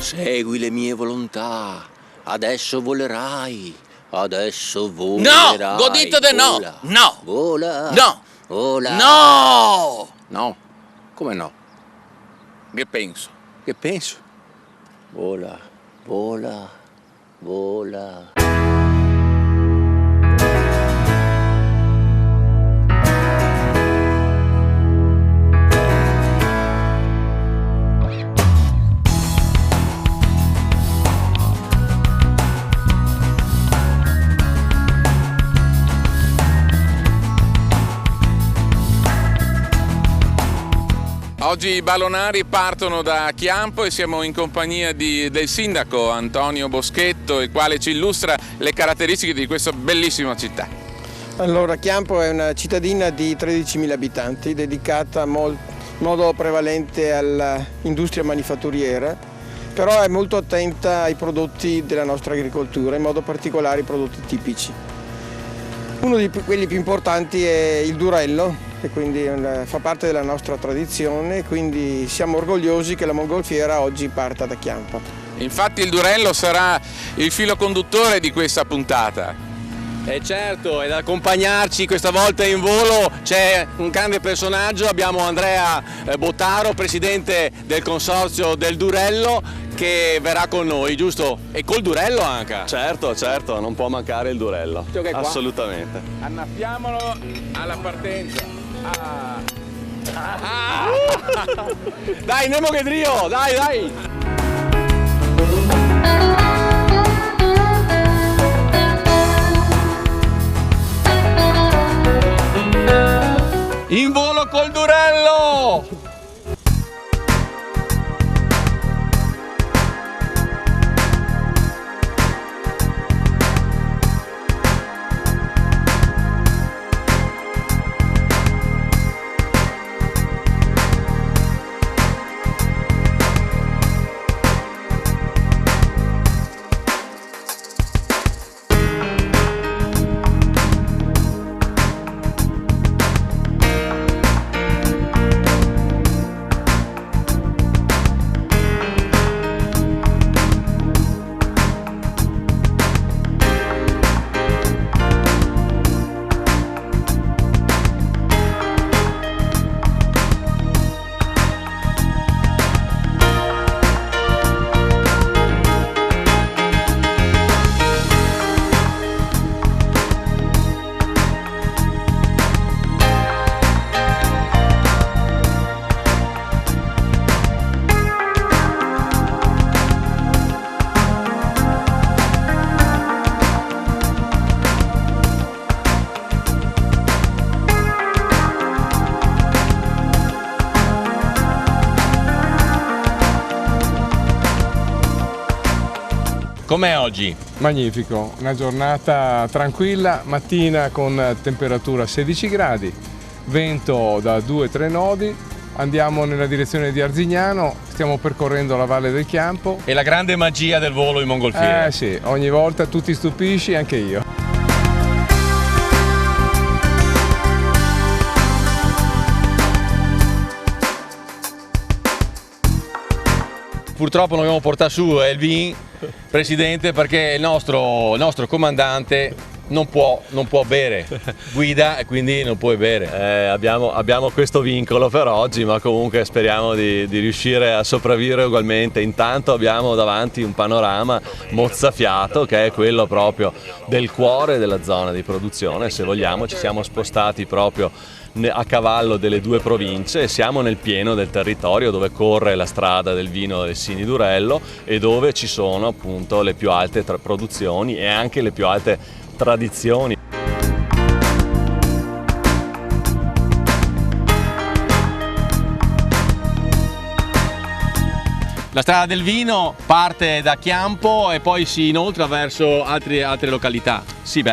Segui le mie volontà. Adesso volerai. Adesso volerai. No! Godito de no! Vola. No! Vola. No! Vola. No! No? Come no? Che penso? Che penso? Vola, vola, vola. Oggi i ballonari partono da Chiampo e siamo in compagnia del sindaco Antonio Boschetto, il quale ci illustra le caratteristiche di questa bellissima città. Allora, Chiampo è una cittadina di 13.000 abitanti, dedicata in modo prevalente all'industria manifatturiera, però è molto attenta ai prodotti della nostra agricoltura, in modo particolare i prodotti tipici. Uno di quelli più importanti è il durello, che quindi fa parte della nostra tradizione, quindi siamo orgogliosi che la mongolfiera oggi parta da Chiampo. Infatti il durello sarà il filo conduttore di questa puntata. E certo, ed accompagnarci questa volta in volo c'è un grande personaggio, abbiamo Andrea Bottaro, presidente del consorzio del Durello, che verrà con noi, giusto? E col Durello anche? Certo, certo, non può mancare il Durello, assolutamente. Annaffiamolo alla partenza. Dai, Nemo che trio, dai, dai! In volo col Durello! Com'è oggi? Magnifico, una giornata tranquilla, mattina con temperatura 16 gradi, vento da 2-3 nodi, andiamo nella direzione di Arzignano, stiamo percorrendo la Valle del Chiampo. E la grande magia del volo in mongolfiera. Sì, ogni volta tu ti stupisci, anche io. Purtroppo non dobbiamo portare su Elvin, presidente, perché il nostro comandante non può bere, guida e quindi non puoi bere. Abbiamo questo vincolo per oggi, ma comunque speriamo di riuscire a sopravvivere ugualmente. Intanto abbiamo davanti un panorama mozzafiato che è quello proprio del cuore della zona di produzione. Se vogliamo ci siamo spostati proprio a cavallo delle due province e siamo nel pieno del territorio dove corre la strada del vino Lessini Durello e dove ci sono appunto le più alte produzioni e anche le più alte tradizioni. La strada del vino parte da Chiampo e poi si inoltra verso altre località. Sì,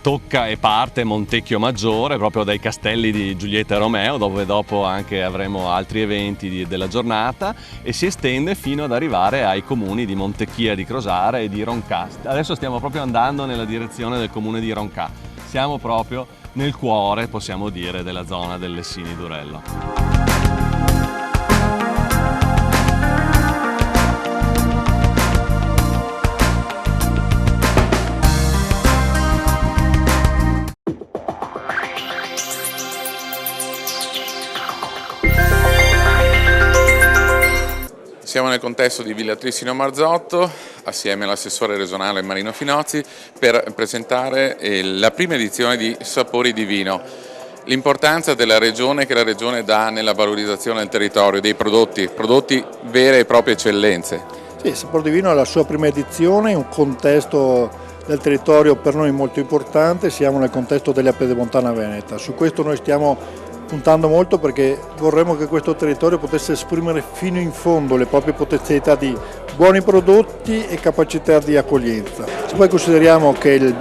tocca e parte Montecchio Maggiore, proprio dai castelli di Giulietta e Romeo, dove dopo anche avremo altri eventi della giornata, e si estende fino ad arrivare ai comuni di Montecchia di Crosare e di Roncà. Adesso stiamo proprio andando nella direzione del comune di Roncà. Siamo proprio nel cuore, possiamo dire, della zona del Lessini Durello. Siamo nel contesto di Villa Trissino Marzotto, assieme all'assessore regionale Marino Finozzi, per presentare la prima edizione di Sapori di Vino. L'importanza della regione che la regione dà nella valorizzazione del territorio, dei prodotti vere e proprie eccellenze. Sì, Sapori di Vino è la sua prima edizione, in un contesto del territorio per noi molto importante, siamo nel contesto della Pedemontana Veneta. Su questo noi stiamo puntando molto perché vorremmo che questo territorio potesse esprimere fino in fondo le proprie potenzialità di buoni prodotti e capacità di accoglienza. Se poi consideriamo che il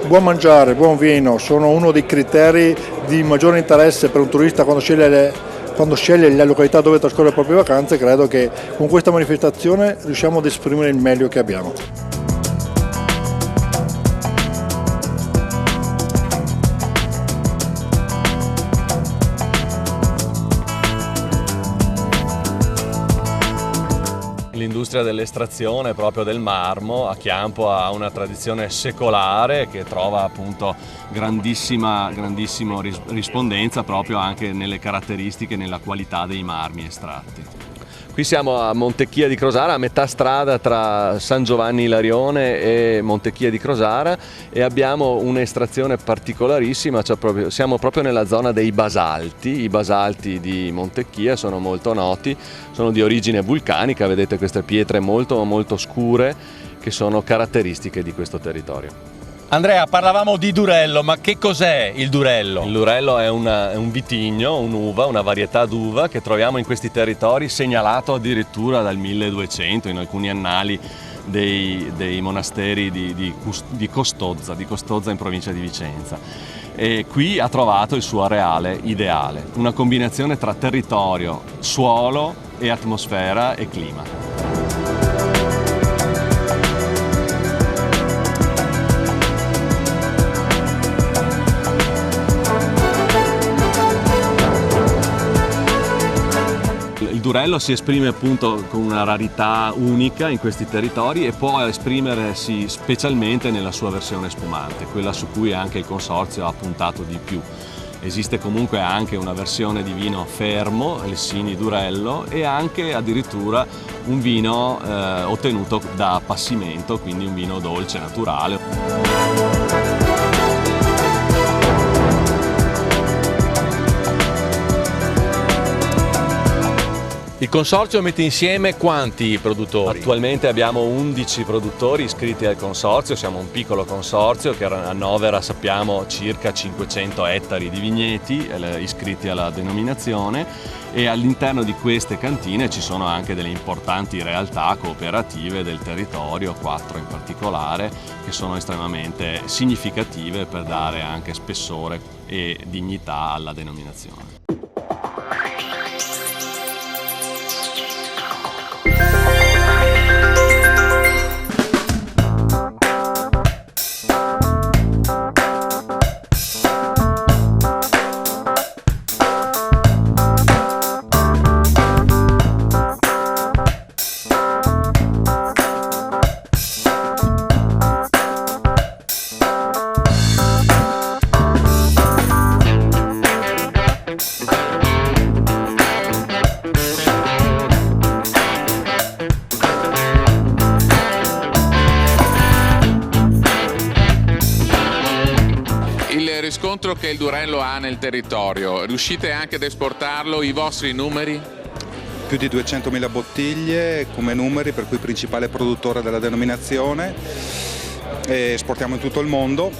buon mangiare, il buon vino sono uno dei criteri di maggiore interesse per un turista quando sceglie la località dove trascorre le proprie vacanze, credo che con questa manifestazione riusciamo ad esprimere il meglio che abbiamo. L'industria dell'estrazione proprio del marmo a Chiampo ha una tradizione secolare che trova appunto grandissima rispondenza proprio anche nelle caratteristiche e nella qualità dei marmi estratti. Qui siamo a Montecchia di Crosara, a metà strada tra San Giovanni Ilarione e Montecchia di Crosara, e abbiamo un'estrazione particolarissima, siamo proprio nella zona dei basalti. I basalti di Montecchia sono molto noti, sono di origine vulcanica, vedete queste pietre molto scure che sono caratteristiche di questo territorio. Andrea, parlavamo di Durello, ma che cos'è il Durello? Il Durello è un vitigno, un'uva, una varietà d'uva che troviamo in questi territori, segnalato addirittura dal 1200 in alcuni annali dei monasteri di Costozza in provincia di Vicenza. E qui ha trovato il suo areale ideale, una combinazione tra territorio, suolo e atmosfera e clima. Il Durello si esprime appunto con una rarità unica in questi territori e può esprimersi specialmente nella sua versione spumante, quella su cui anche il consorzio ha puntato di più. Esiste comunque anche una versione di vino fermo, Lessini Durello, e anche addirittura un vino ottenuto da appassimento, quindi un vino dolce, naturale. Il consorzio mette insieme quanti produttori? Attualmente abbiamo 11 produttori iscritti al consorzio, siamo un piccolo consorzio che annovera, sappiamo, circa 500 ettari di vigneti iscritti alla denominazione, e all'interno di queste cantine ci sono anche delle importanti realtà cooperative del territorio, 4 in particolare, che sono estremamente significative per dare anche spessore e dignità alla denominazione. Il riscontro che il Durello ha nel territorio, riuscite anche ad esportarlo, i vostri numeri? Più di 200.000 bottiglie come numeri, per cui principale produttore della denominazione, e esportiamo in tutto il mondo,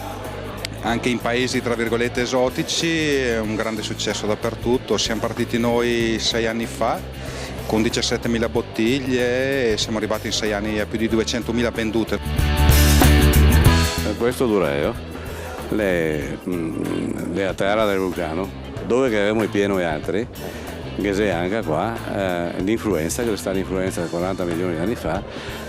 anche in paesi tra virgolette esotici, è un grande successo dappertutto. Siamo partiti noi 6 anni fa con 17.000 bottiglie e siamo arrivati in 6 anni a più di 200.000 vendute. Questo Durello è la terra del vulcano, dove avevamo i pieni e altri, che c'è anche qua l'influenza, che è stata l'influenza 40 milioni di anni fa,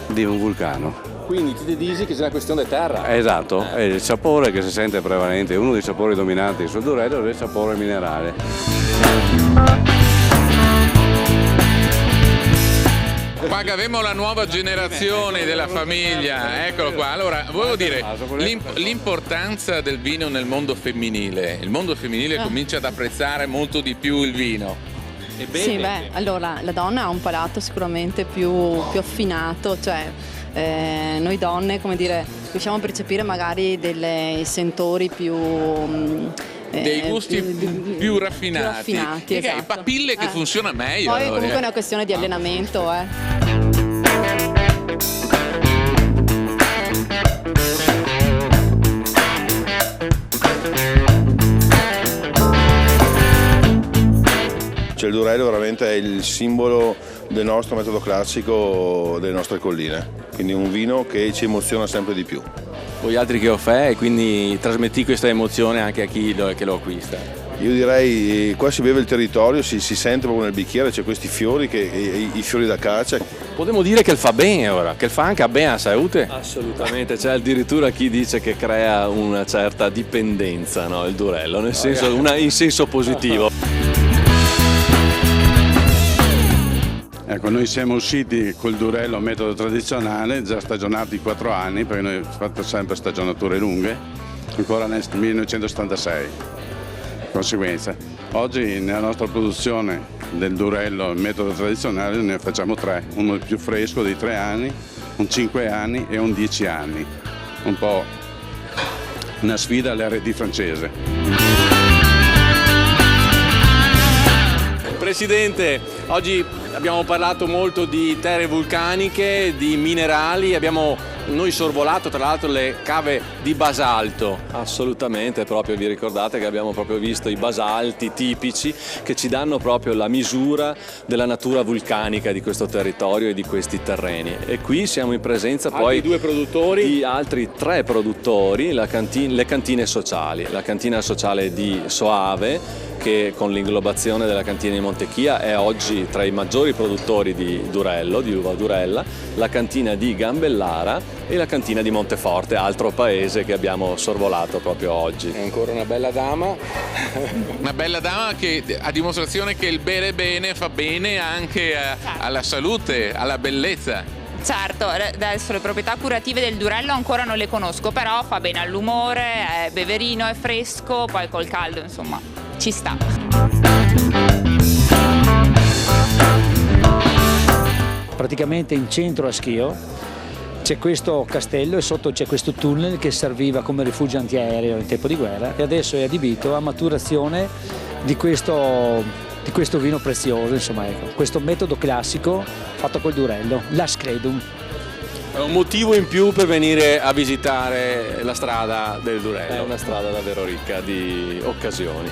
di un vulcano. Quindi ti dici che c'è una questione di terra? Esatto, e il sapore che si sente prevalente, uno dei sapori dominanti sul Durello è il sapore minerale. Qua che abbiamo la nuova generazione della famiglia, eccolo qua. Allora, volevo dire, l'importanza del vino nel mondo femminile. Il mondo femminile comincia ad apprezzare molto di più il vino. Sì, beh, allora la donna ha un palato sicuramente più affinato, cioè noi donne, come dire, riusciamo a percepire magari dei sentori più... dei gusti più raffinati. Esatto. Papille che funziona meglio. Poi allora. comunque è una questione di allenamento. Cioè il Durello veramente è il simbolo del nostro metodo classico delle nostre colline, quindi un vino che ci emoziona sempre di più. Voi altri che offè e quindi trasmetti questa emozione anche a chi che lo acquista. Io direi qua si beve il territorio, si sente proprio nel bicchiere, c'è questi fiori, i fiori da caccia. Potremmo dire che il fa bene ora, che il fa anche a bene a salute? Assolutamente, c'è addirittura chi dice che crea una certa dipendenza, no? Il Durello, nel senso, in senso positivo. Ecco, noi siamo usciti col Durello a metodo tradizionale, già stagionati 4 anni, perché noi abbiamo fatto sempre stagionature lunghe, ancora nel 1976. Conseguenza, oggi nella nostra produzione del Durello metodo tradizionale ne facciamo 3, uno il più fresco di 3 anni, un 5 anni e un 10 anni, un po' una sfida all'R&D francese. Presidente, oggi abbiamo parlato molto di terre vulcaniche, di minerali, abbiamo noi sorvolato tra l'altro le cave di basalto. Assolutamente, proprio vi ricordate che abbiamo proprio visto i basalti tipici che ci danno proprio la misura della natura vulcanica di questo territorio e di questi terreni. E qui siamo in presenza poi di altri 3 produttori, le cantine sociali. La cantina sociale di Soave, che con l'inglobazione della cantina di Montechia è oggi tra i maggiori produttori di Durello, di uva Durella, la cantina di Gambellara e la cantina di Monteforte, altro paese che abbiamo sorvolato proprio oggi. È ancora una bella dama. Una bella dama che a dimostrazione che il bere bene fa bene anche alla salute, alla bellezza. Certo, adesso le proprietà curative del Durello ancora non le conosco, però fa bene all'umore, è beverino, è fresco, poi col caldo insomma ci sta. Praticamente in centro a Schio c'è questo castello e sotto c'è questo tunnel che serviva come rifugio antiaereo in tempo di guerra e adesso è adibito a maturazione di questo vino prezioso, insomma, ecco, questo metodo classico fatto col Durello, l'Ascredum. È un motivo in più per venire a visitare la strada del Durello. È una strada davvero ricca di occasioni.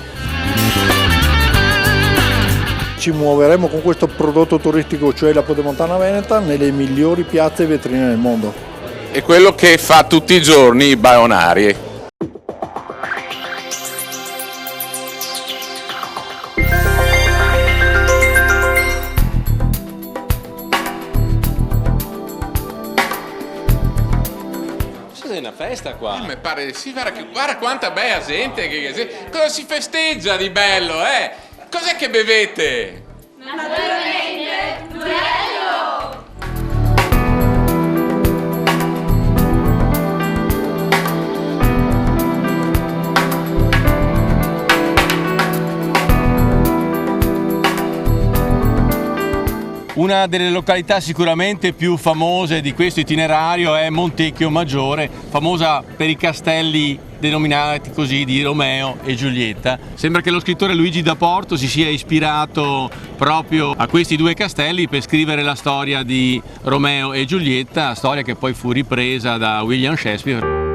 Ci muoveremo con questo prodotto turistico, cioè la Pedemontana Veneta, nelle migliori piazze e vetrine del mondo. È quello che fa tutti i giorni i baonari. È una festa qua. Mi pare sì, guarda quanta bella gente, cosa si festeggia di bello, eh? Cos'è che bevete? Naturalmente, Durello! Una delle località sicuramente più famose di questo itinerario è Montecchio Maggiore, famosa per i castelli denominati così di Romeo e Giulietta. Sembra che lo scrittore Luigi da Porto si sia ispirato proprio a questi 2 castelli per scrivere la storia di Romeo e Giulietta, storia che poi fu ripresa da William Shakespeare.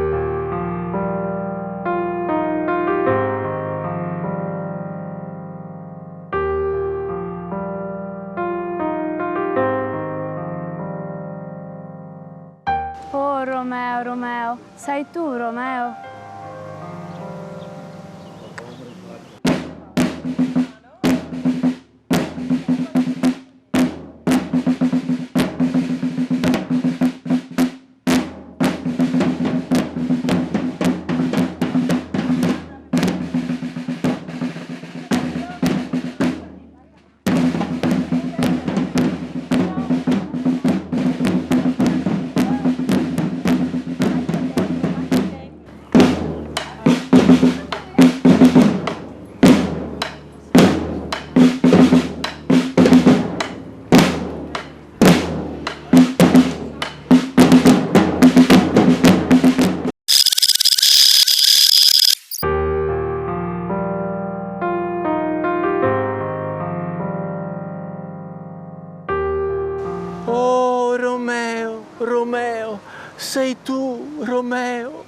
Oh Romeo, Romeo, sei tu Romeo? sei tu, Romeo.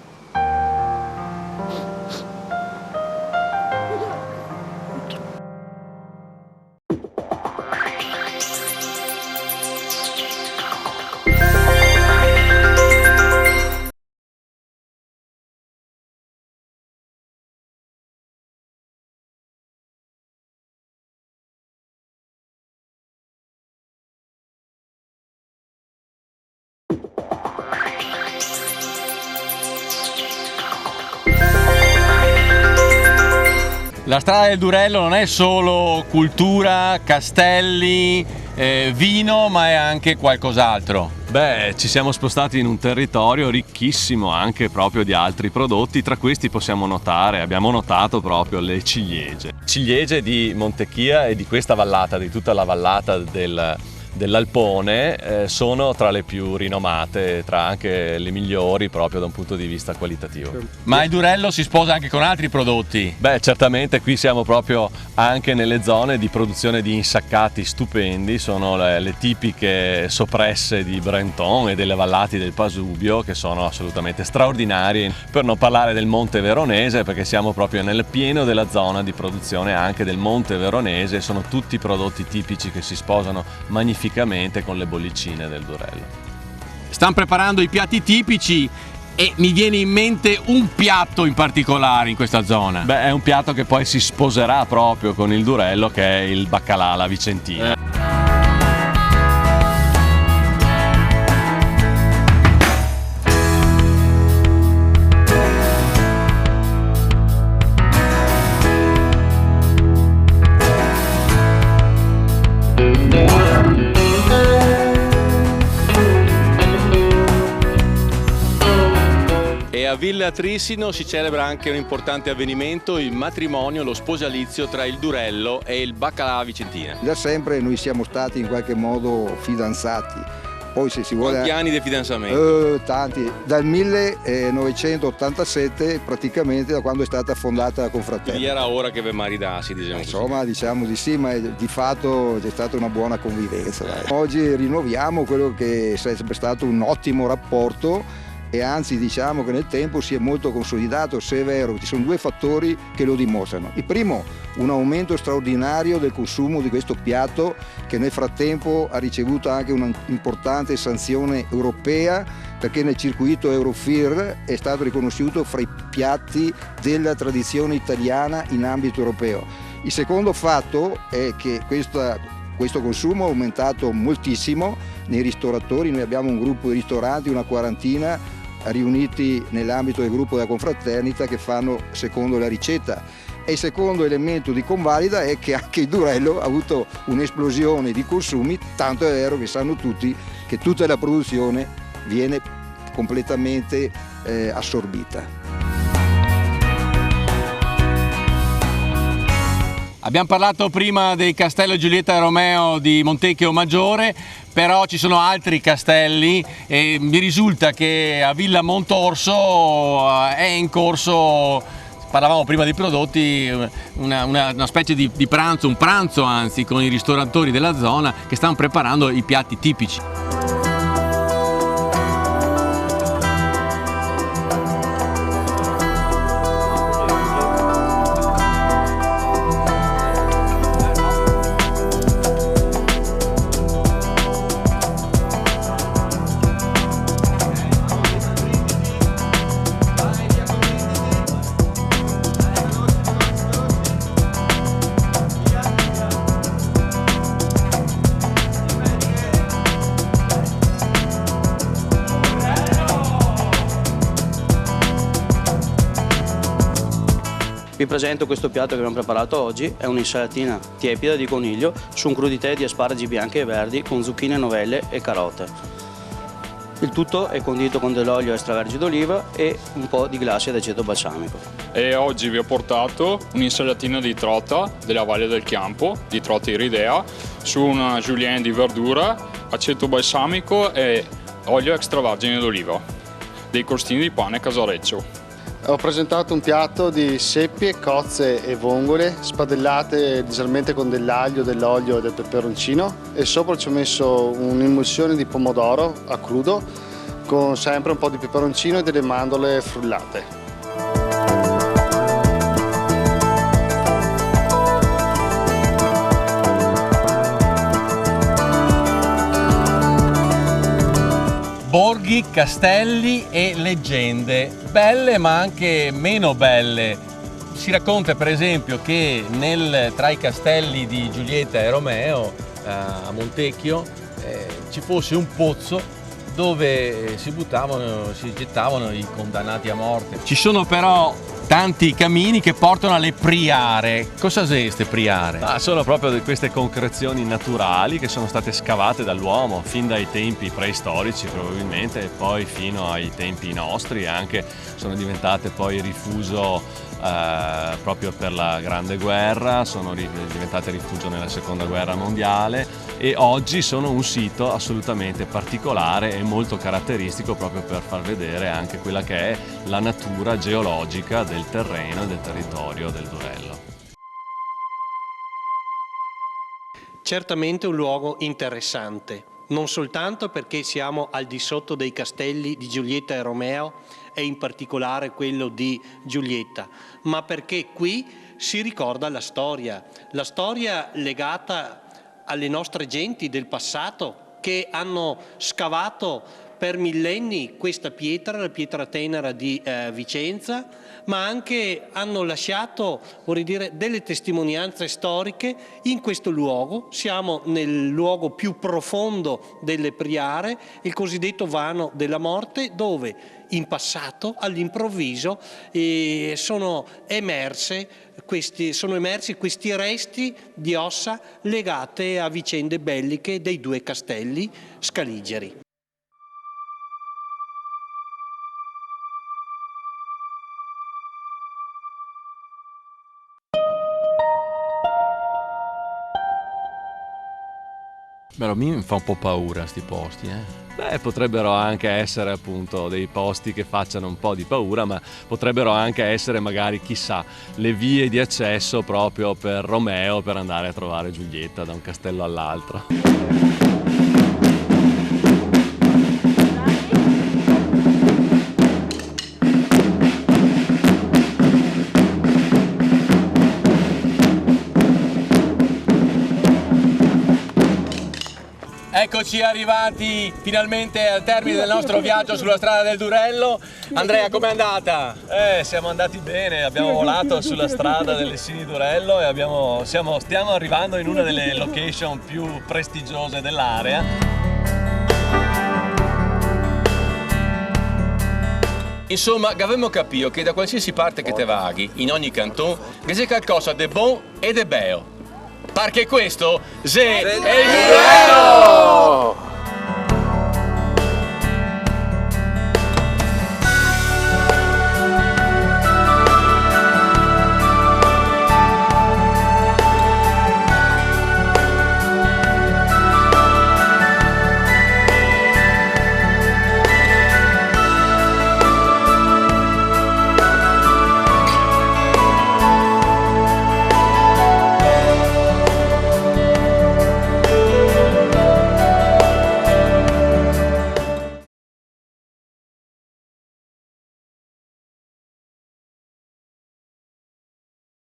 La strada del Durello non è solo cultura, castelli, vino, ma è anche qualcos'altro. Beh, ci siamo spostati in un territorio ricchissimo anche proprio di altri prodotti, tra questi abbiamo notato proprio le ciliegie. Ciliegie di Montechia e di questa vallata, di tutta la vallata dell'Alpone, sono tra le più rinomate, tra anche le migliori proprio da un punto di vista qualitativo. Ma il Durello si sposa anche con altri prodotti? Beh, certamente qui siamo proprio anche nelle zone di produzione di insaccati stupendi, sono le tipiche soppresse di Brenton e delle vallate del Pasubio, che sono assolutamente straordinarie, per non parlare del Monte Veronese, perché siamo proprio nel pieno della zona di produzione anche del Monte Veronese, sono tutti prodotti tipici che si sposano magnificamente con le bollicine del Durello. Stanno preparando i piatti tipici e mi viene in mente un piatto in particolare in questa zona. Beh, è un piatto che poi si sposerà proprio con il Durello, che è il baccalà alla vicentina. A Villa Trissino si celebra anche un importante avvenimento, il matrimonio, lo sposalizio tra il Durello e il baccalà vicentina. Da sempre noi siamo stati in qualche modo fidanzati. Poi se si vuole... Quanti anni di fidanzamento? Tanti, dal 1987 praticamente, da quando è stata fondata la confraternita. Quindi era ora che vi maridarsi, diciamo. Insomma, diciamo di sì, ma di fatto c'è stata una buona convivenza. Oggi rinnoviamo quello che è sempre stato un ottimo rapporto, e anzi diciamo che nel tempo si è molto consolidato, se è vero. Ci sono due fattori che lo dimostrano. Il primo, un aumento straordinario del consumo di questo piatto, che nel frattempo ha ricevuto anche un'importante sanzione europea, perché nel circuito Eurofir è stato riconosciuto fra i piatti della tradizione italiana in ambito europeo. Il secondo fatto è che questo consumo è aumentato moltissimo nei ristoratori. Noi abbiamo un gruppo di ristoranti, una quarantina, riuniti nell'ambito del gruppo della confraternita, che fanno secondo la ricetta. E il secondo elemento di convalida è che anche il Durello ha avuto un'esplosione di consumi, tanto è vero che sanno tutti che tutta la produzione viene completamente assorbita. Abbiamo parlato prima del castello Giulietta Romeo di Montecchio Maggiore, però ci sono altri castelli e mi risulta che a Villa Montorso è in corso, parlavamo prima dei prodotti, una specie di pranzo, un pranzo anzi, con i ristoratori della zona che stanno preparando i piatti tipici. Vi presento questo piatto che abbiamo preparato oggi, è un'insalatina tiepida di coniglio su un crudité di asparagi bianchi e verdi con zucchine, novelle e carote. Il tutto è condito con dell'olio extravergine d'oliva e un po' di glassi ad aceto balsamico. E oggi vi ho portato un'insalatina di trota della Valle del Chiampo, di trota iridea, su una julienne di verdura, aceto balsamico e olio extravergine d'oliva, dei crostini di pane casareccio. Ho presentato un piatto di seppie, cozze e vongole spadellate leggermente con dell'aglio, dell'olio e del peperoncino, e sopra ci ho messo un'emulsione di pomodoro a crudo con sempre un po' di peperoncino e delle mandorle frullate. Borghi, castelli e leggende, belle ma anche meno belle. Si racconta per esempio che tra i castelli di Giulietta e Romeo a Montecchio ci fosse un pozzo dove si gettavano i condannati a morte. Ci sono però tanti cammini che portano alle priare. Cosa sono queste priare? Sono proprio queste concrezioni naturali che sono state scavate dall'uomo fin dai tempi preistorici probabilmente e poi fino ai tempi nostri, anche sono diventate poi rifugio proprio per la Grande Guerra, sono diventate rifugio nella Seconda Guerra Mondiale e oggi sono un sito assolutamente particolare e molto caratteristico proprio per far vedere anche quella che è la natura geologica del terreno e del territorio del Durello. Certamente un luogo interessante, non soltanto perché siamo al di sotto dei castelli di Giulietta e Romeo e in particolare quello di Giulietta, ma perché qui si ricorda la storia legata alle nostre genti del passato che hanno scavato per millenni questa pietra, la pietra tenera di Vicenza, ma anche hanno lasciato, vorrei dire, delle testimonianze storiche in questo luogo. Siamo nel luogo più profondo delle Priare, il cosiddetto Vano della Morte, dove in passato all'improvviso sono emersi questi resti di ossa legate a vicende belliche dei due castelli scaligeri. Però mi fa un po' paura sti posti, Beh, potrebbero anche essere appunto dei posti che facciano un po' di paura, ma potrebbero anche essere magari, chissà, le vie di accesso proprio per Romeo per andare a trovare Giulietta da un castello all'altro. Eccoci arrivati finalmente al termine del nostro viaggio sulla strada del Durello. Andrea, com'è andata? Siamo andati bene, abbiamo volato sulla strada del Lessini Durello e stiamo arrivando in una delle location più prestigiose dell'area. Insomma, abbiamo capito che da qualsiasi parte che te vaghi, in ogni canton, c'è qualcosa di buono e di bello. Perché questo è il Durello!